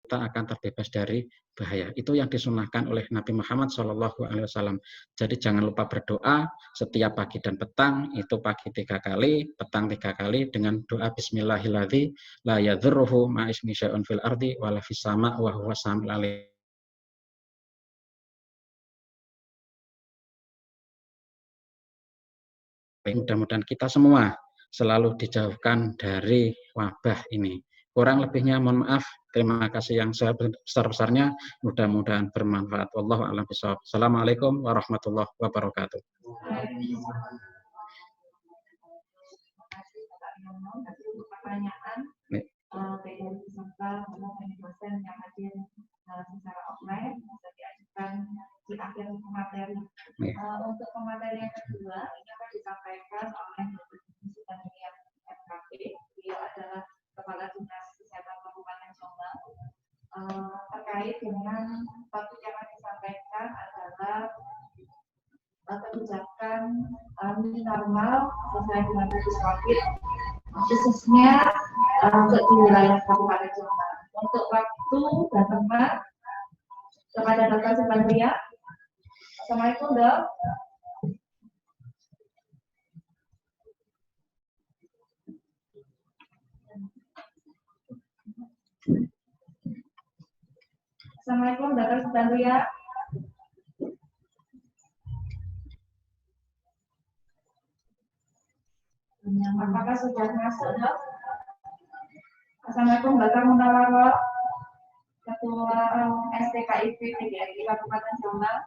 kita akan terbebas dari bahaya. Itu yang disunahkan oleh Nabi Muhammad SAW. Jadi jangan lupa berdoa setiap pagi dan petang, itu pagi 3 kali, petang 3 kali dengan doa Bismillahilladzi la yadhurruhu ma'ismi syai'un fil ardi wala fis sama' wa huwa samiul alim. Mudah-mudahan kita semua selalu dijauhkan dari wabah ini. Kurang lebihnya mohon maaf. Terima kasih yang sebesar-besarnya. Mudah-mudahan bermanfaat. Wallahu a'lam bishawab. Assalamualaikum warahmatullahi wabarakatuh. Pertanyaan baik dari peserta maupun dari dosen yang hadir secara offline bisa diajukan di akhir materi. Untuk pemateri yang kedua ini akan disampaikan oleh Dr. FKP. Beliau adalah Kepala Dinas Kesehatan Kabupaten Jombang. Terkait dengan topik yang akan disampaikan adalah kebijakan new normal sesuai dengan virus COVID, khususnya untuk di wilayah Kabupaten Jombang. Untuk waktu dan tempat kepada Dr. Subandria. Assalamualaikum, Dok. Assalamualaikum, Dr. Subandria. Apakah sudah masuk, Dok? Assalamualaikum, Dr. Munawaro, Ketua STKIP PDRI Kabupaten Jombang.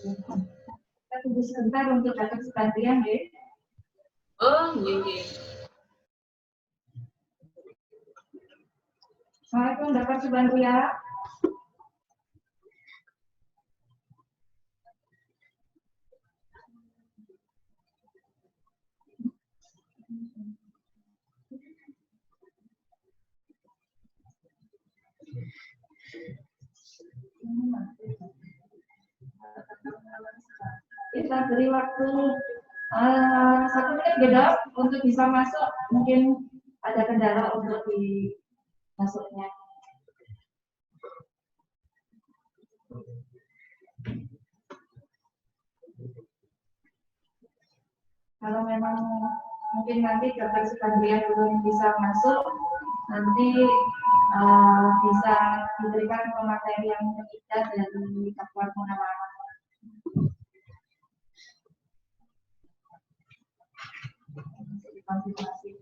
Kita tunggu sebentar untuk Dr. Subandria, nggih. Oh, nggih. Assalamualaikum, Dr. Subandria. Kita beri waktu 1 menit, Dok, untuk bisa masuk. Mungkin ada kendala untuk di masuknya. Kalau memang mungkin nanti Dr. Subandria belum bisa masuk, nanti bisa diberikan pemateri yang ketiga dari Kabupaten Munawaro. Konfirmasi.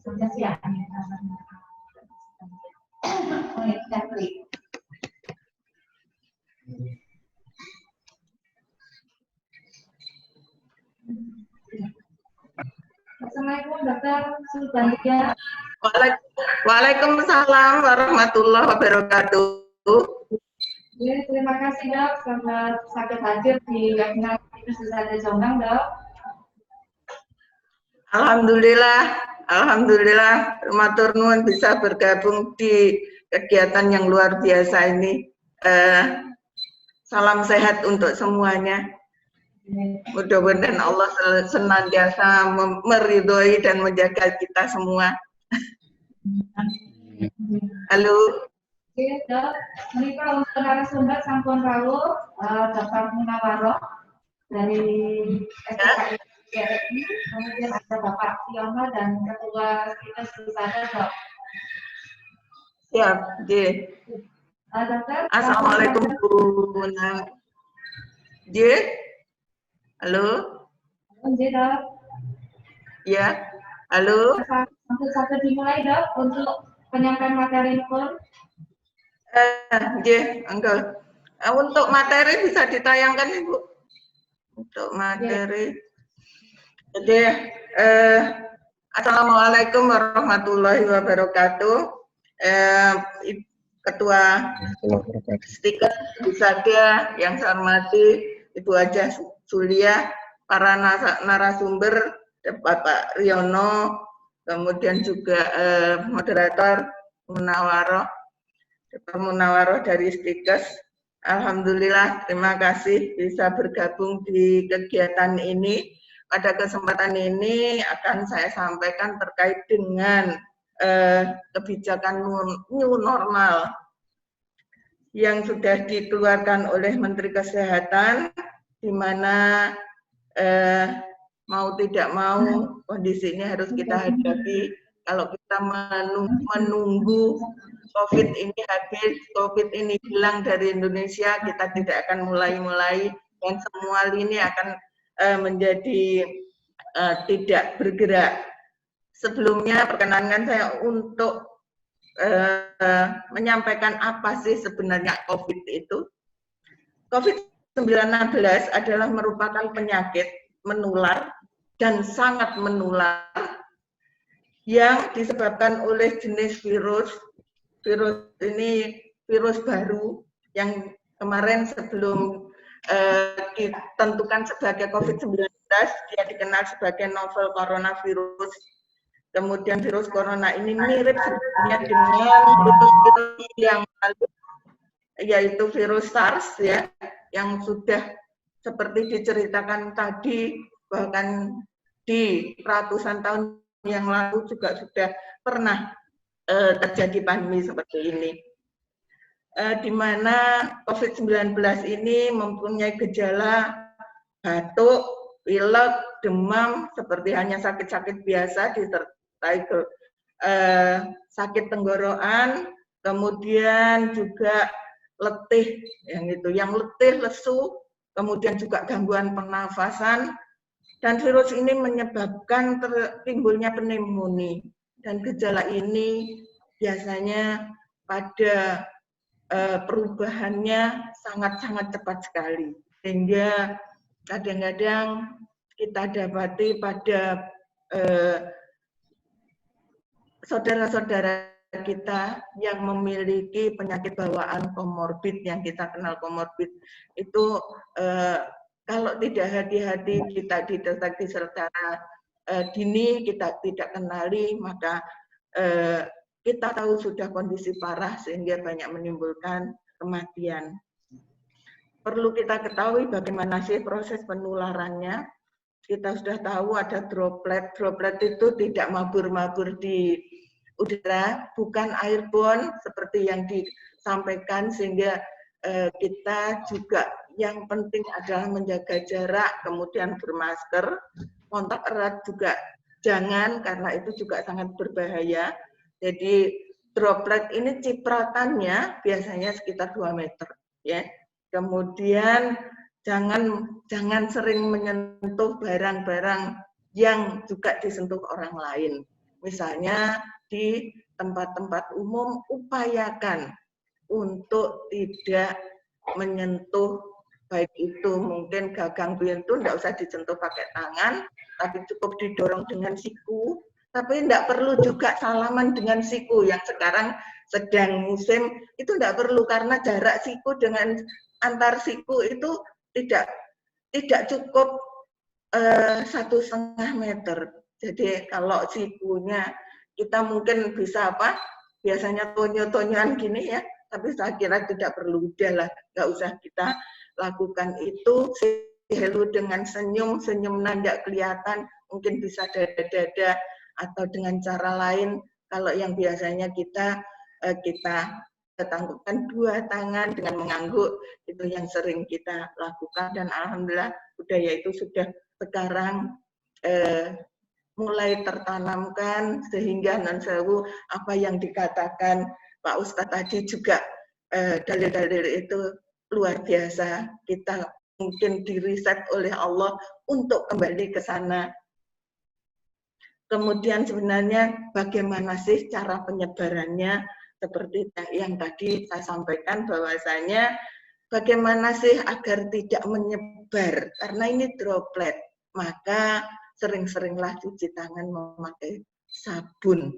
Sudah siap. Assalamualaikum, Dr. Subandria. Waalaikumsalam warahmatullahi wabarakatuh. Ya, terima kasih, Dok, selamat sakit hadir di webinar Kesehatan Jombang, Dok. Alhamdulillah, matur nuwun bisa bergabung di kegiatan yang luar biasa ini. Salam sehat untuk semuanya. Mudah-mudahan Allah senantiasa meridhoi dan menjaga kita semua. Halo. Oke, Dok. Menika untuk narasumber sampun rawuh Dr. Munawaro dari STKI PDRI, kemudian ada Bapak Tiono dan Ketua kita Susada, Dok. Siap, nggih. Dokter. Assalamualaikum Bu Munawaro. Nggih. Halo. Nggih, Dok. Ya. Halo. Sampai dimulai dok untuk penyampaian materi pun. Enggak. Untuk materi bisa ditayangkan Ibu. Untuk materi. Jadi, Assalamualaikum warahmatullahi wabarakatuh. Ketua Stiker Busaga yang saya hormati Ibu Hajah Sulia, para narasumber Bapak Riono, kemudian juga moderator Munawaroh dari Stikes. Alhamdulillah, terima kasih bisa bergabung di kegiatan ini. Pada kesempatan ini akan saya sampaikan terkait dengan kebijakan new normal yang sudah dikeluarkan oleh Menteri Kesehatan, di mana mau tidak mau kondisi ini harus kita hadapi. Kalau kita menunggu COVID ini habis, COVID ini hilang dari Indonesia, kita tidak akan mulai-mulai dan semua lini akan menjadi tidak bergerak. Sebelumnya perkenankan saya untuk menyampaikan apa sih sebenarnya COVID itu. COVID-19 adalah merupakan penyakit menular dan sangat menular yang disebabkan oleh jenis virus. Virus ini virus baru yang kemarin sebelum ditentukan sebagai COVID-19, dia dikenal sebagai novel coronavirus. Kemudian virus corona ini mirip sebenarnya dengan virus yang lalu, yaitu virus SARS ya, yang sudah seperti diceritakan tadi, bahkan di ratusan tahun yang lalu juga sudah pernah terjadi pandemi seperti ini. Di mana COVID-19 ini mempunyai gejala batuk, pilek, demam, seperti hanya sakit-sakit biasa, disertai sakit tenggorokan, kemudian juga letih, yang letih, lesu, kemudian juga gangguan pernafasan, dan virus ini menyebabkan timbulnya pneumonia. Dan gejala ini biasanya pada perubahannya sangat-sangat cepat sekali, sehingga kadang-kadang kita dapati pada saudara-saudara kita yang memiliki penyakit bawaan komorbid yang kita kenal komorbid itu kalau tidak hati-hati kita dideteksi secara dini, kita tidak kenali, maka kita tahu sudah kondisi parah sehingga banyak menimbulkan kematian. Perlu kita ketahui bagaimana sih proses penularannya. Kita sudah tahu ada droplet. Droplet itu tidak mabur-mabur di udara, bukan airborne seperti yang disampaikan, sehingga kita juga yang penting adalah menjaga jarak, kemudian bermasker, kontak erat juga jangan, karena itu juga sangat berbahaya. Jadi droplet ini cipratannya biasanya sekitar 2 meter, ya. Kemudian jangan sering menyentuh barang-barang yang juga disentuh orang lain. Misalnya di tempat-tempat umum, upayakan untuk tidak menyentuh, baik itu mungkin gagang pintu, tidak usah disentuh pakai tangan, tapi cukup didorong dengan siku. Tapi tidak perlu juga salaman dengan siku, yang sekarang sedang musim, itu tidak perlu, karena jarak siku dengan antar siku itu tidak cukup 1,5 meter. Jadi kalau sikunya kita mungkin bisa biasanya tonyo-tonyoan gini ya, tapi saya kira tidak perlu, udahlah, nggak usah kita lakukan itu. Hello dengan senyum nanda kelihatan, mungkin bisa dada-dada atau dengan cara lain. Kalau yang biasanya kita tangguhkan 2 tangan dengan mengangguk, itu yang sering kita lakukan, dan alhamdulillah budaya itu sudah sekarang mulai tertanamkan, sehingga non-sewu apa yang dikatakan Pak Ustadz tadi juga dalil-dalil itu luar biasa. Kita mungkin diriset oleh Allah untuk kembali ke sana. Kemudian sebenarnya bagaimana sih cara penyebarannya, seperti yang tadi saya sampaikan bahwasanya bagaimana sih agar tidak menyebar, karena ini droplet, maka sering-seringlah cuci tangan memakai sabun.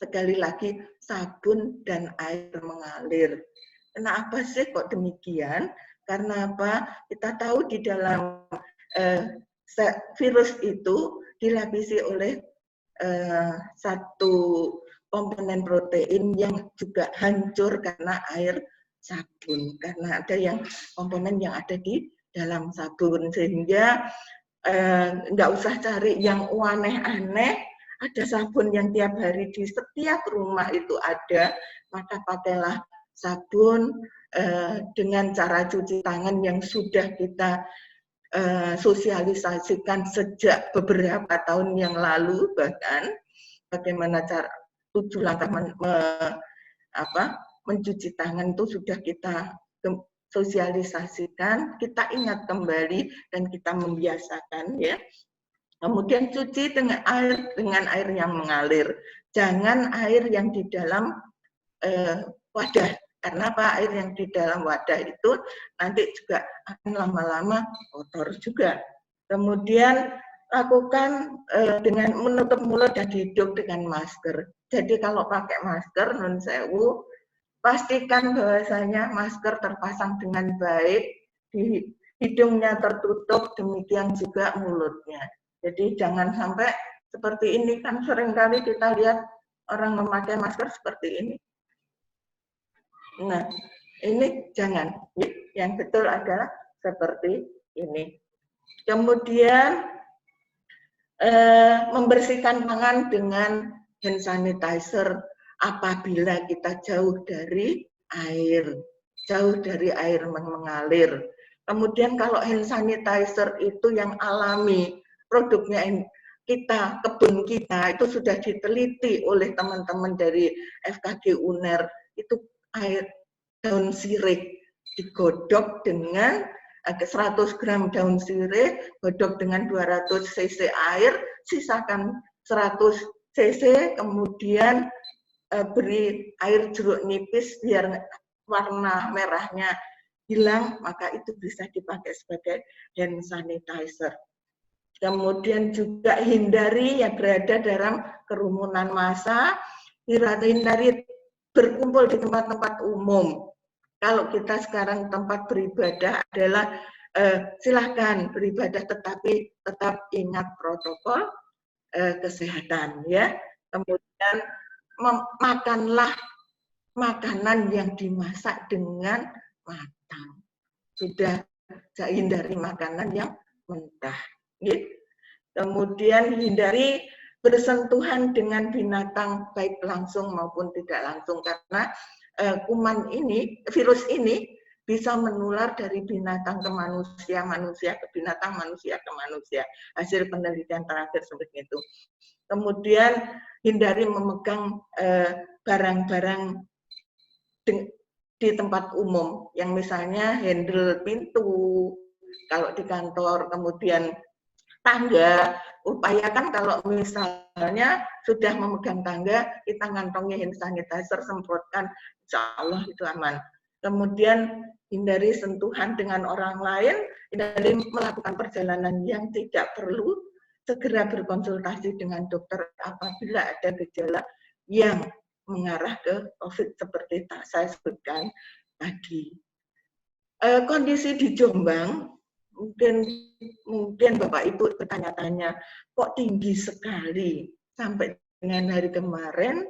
Sekali lagi, sabun dan air mengalir. Kenapa sih kok demikian? Karena apa? Kita tahu di dalam virus itu dilapisi oleh satu komponen protein yang juga hancur karena air sabun, karena ada yang komponen yang ada di dalam sabun, sehingga nggak usah cari yang aneh-aneh, ada sabun yang tiap hari di setiap rumah itu ada, maka pakailah sabun dengan cara cuci tangan yang sudah kita sosialisasikan sejak beberapa tahun yang lalu, bahkan bagaimana cara 7 langkah mencuci tangan itu sudah kita sosialisasikan, kita ingat kembali dan kita membiasakan ya. Kemudian cuci dengan air yang mengalir, jangan air yang di dalam wadah. Karena apa? Air yang di dalam wadah itu nanti juga akan lama-lama kotor juga. Kemudian lakukan dengan menutup mulut dan hidung dengan masker. Jadi kalau pakai masker, nun sewu, pastikan bahwasanya masker terpasang dengan baik, di hidungnya tertutup, demikian juga mulutnya. Jadi jangan sampai seperti ini, kan seringkali kita lihat orang memakai masker seperti ini. Nah, ini jangan. Yang betul adalah seperti ini. Kemudian membersihkan tangan dengan hand sanitizer apabila kita jauh dari air mengalir. Kemudian kalau hand sanitizer itu yang alami, produknya kita, kebun kita, itu sudah diteliti oleh teman-teman dari FKG UNER, itu air daun sirih digodok dengan 100 gram daun sirih, godok dengan 200 cc air, sisakan 100 cc, kemudian beri air jeruk nipis biar warna merahnya hilang, maka itu bisa dipakai sebagai hand sanitizer. Kemudian juga hindari yang berada dalam kerumunan massa, hindari berkumpul di tempat-tempat umum. Kalau kita sekarang tempat beribadah adalah silahkan beribadah, tetapi tetap ingat protokol kesehatan ya. Kemudian makanlah makanan yang dimasak dengan matang. Sudah hindari makanan yang mentah. Gitu. Kemudian hindari bersentuhan dengan binatang baik langsung maupun tidak langsung, karena kuman ini, virus ini bisa menular dari binatang ke manusia, manusia ke binatang, manusia ke manusia. Hasil penelitian terakhir seperti itu. Kemudian hindari memegang barang-barang di tempat umum, yang misalnya handle pintu, kalau di kantor, kemudian tangga, upayakan kalau misalnya sudah memegang tangga, kita ngantongi hand sanitizer, semprotkan, insya Allah itu aman. Kemudian hindari sentuhan dengan orang lain, hindari melakukan perjalanan yang tidak perlu, segera berkonsultasi dengan dokter apabila ada gejala yang mengarah ke COVID seperti saya sebutkan tadi. Kondisi di Jombang, mungkin Bapak Ibu bertanya-tanya, kok tinggi sekali sampai dengan hari kemarin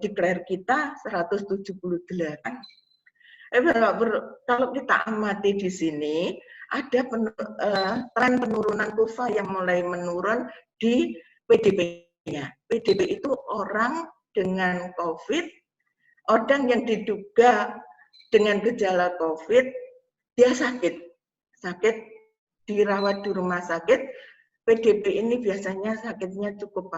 declare kita 178. Kalau kita amati di sini ada tren penurunan kurva yang mulai menurun di PDP-nya. PDP itu orang dengan COVID, orang yang diduga dengan gejala COVID, dia sakit dirawat di rumah sakit. PDP ini biasanya sakitnya cukup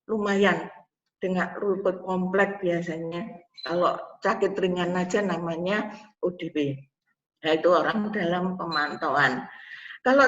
lumayan, dengan rupet kompleks biasanya. Kalau sakit ringan aja namanya ODP. Nah, itu orang dalam pemantauan. Kalau